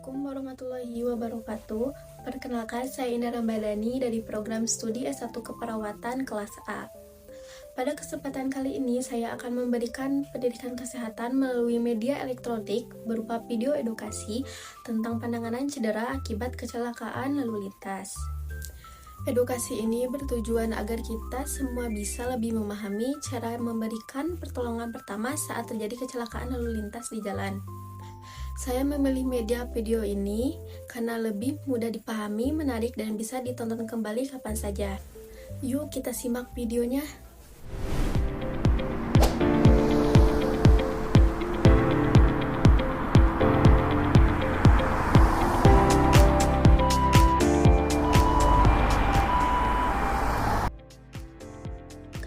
Assalamualaikum warahmatullahi wabarakatuh. Perkenalkan, saya Indah Ramadhani dari program studi S1 Keperawatan kelas A. Pada kesempatan kali ini, saya akan memberikan pendidikan kesehatan melalui media elektronik berupa video edukasi tentang penanganan cedera akibat kecelakaan lalu lintas. Edukasi ini bertujuan agar kita semua bisa lebih memahami cara memberikan pertolongan pertama saat terjadi kecelakaan lalu lintas di jalan. Saya memilih media video ini karena lebih mudah dipahami, menarik, dan bisa ditonton kembali kapan saja. Yuk kita simak videonya.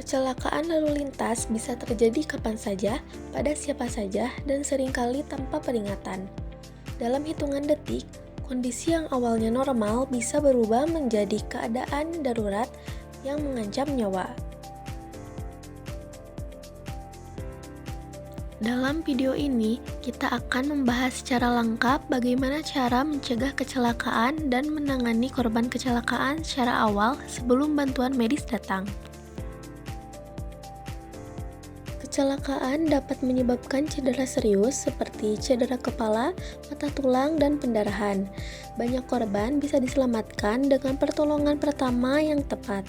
Kecelakaan lalu lintas bisa terjadi kapan saja, pada siapa saja, dan seringkali tanpa peringatan. Dalam hitungan detik, kondisi yang awalnya normal bisa berubah menjadi keadaan darurat yang mengancam nyawa. Dalam video ini, kita akan membahas secara lengkap bagaimana cara mencegah kecelakaan dan menangani korban kecelakaan secara awal sebelum bantuan medis datang. Kecelakaan dapat menyebabkan cedera serius seperti cedera kepala, patah tulang, dan pendarahan. Banyak korban bisa diselamatkan dengan pertolongan pertama yang tepat.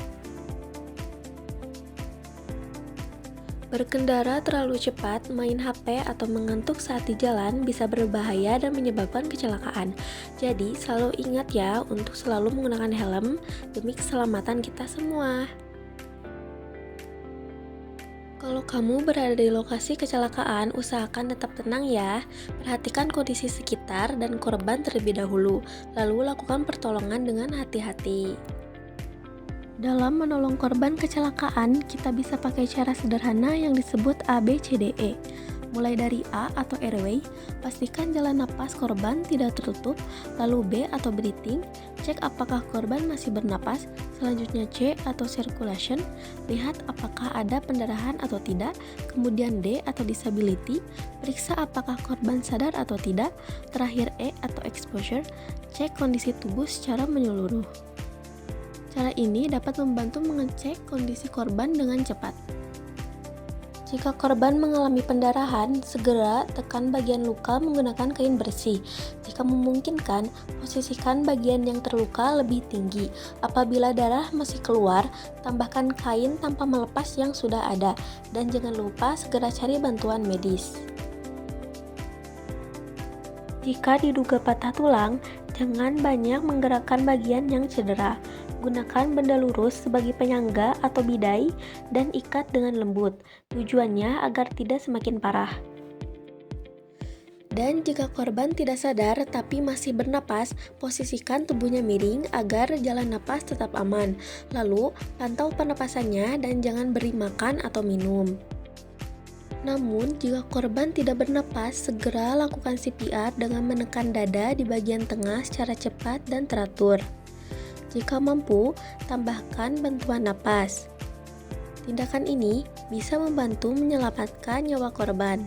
Berkendara terlalu cepat, main HP, atau mengantuk saat di jalan bisa berbahaya dan menyebabkan kecelakaan. Jadi, selalu ingat ya untuk selalu menggunakan helm demi keselamatan kita semua. Kalau kamu berada di lokasi kecelakaan, usahakan tetap tenang ya. Perhatikan kondisi sekitar dan korban terlebih dahulu, lalu lakukan pertolongan dengan hati-hati. Dalam menolong korban kecelakaan, kita bisa pakai cara sederhana yang disebut ABCDE. Mulai dari A atau airway, pastikan jalan napas korban tidak tertutup, lalu B atau breathing, cek apakah korban masih bernapas, selanjutnya C atau circulation, lihat apakah ada pendarahan atau tidak, kemudian D atau disability, periksa apakah korban sadar atau tidak, terakhir E atau exposure, cek kondisi tubuh secara menyeluruh. Cara ini dapat membantu mengecek kondisi korban dengan cepat. Jika korban mengalami pendarahan, segera tekan bagian luka menggunakan kain bersih. Jika memungkinkan, posisikan bagian yang terluka lebih tinggi. Apabila darah masih keluar, tambahkan kain tanpa melepas yang sudah ada. Dan jangan lupa segera cari bantuan medis. Jika diduga patah tulang, jangan banyak menggerakkan bagian yang cedera. Gunakan benda lurus sebagai penyangga atau bidai dan ikat dengan lembut. Tujuannya agar tidak semakin parah. Dan jika korban tidak sadar tapi masih bernapas, posisikan tubuhnya miring agar jalan napas tetap aman. Lalu, pantau pernapasannya dan jangan beri makan atau minum. Namun, jika korban tidak bernapas, segera lakukan CPR dengan menekan dada di bagian tengah secara cepat dan teratur. Jika mampu, tambahkan bantuan napas. Tindakan ini bisa membantu menyelamatkan nyawa korban.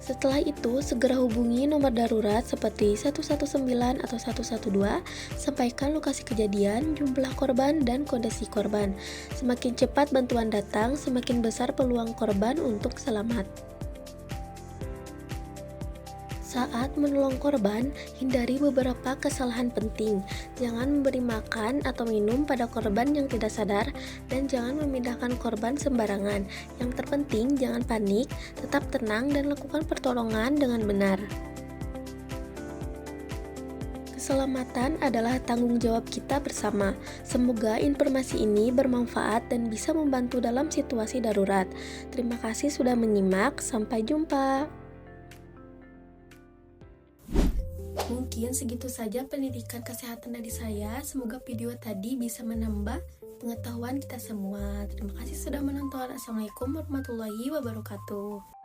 Setelah itu, segera hubungi nomor darurat seperti 119 atau 112, sampaikan lokasi kejadian, jumlah korban, dan kode si korban. Semakin cepat bantuan datang, semakin besar peluang korban untuk selamat. Saat menolong korban, hindari beberapa kesalahan penting. Jangan memberi makan atau minum pada korban yang tidak sadar, dan jangan memindahkan korban sembarangan. Yang terpenting, jangan panik, tetap tenang dan lakukan pertolongan dengan benar. Keselamatan adalah tanggung jawab kita bersama. Semoga informasi ini bermanfaat dan bisa membantu dalam situasi darurat. Terima kasih sudah menyimak, sampai jumpa. Mungkin segitu saja pendidikan kesehatan dari saya. Semoga video tadi bisa menambah pengetahuan kita semua. Terima kasih sudah menonton. Assalamualaikum warahmatullahi wabarakatuh.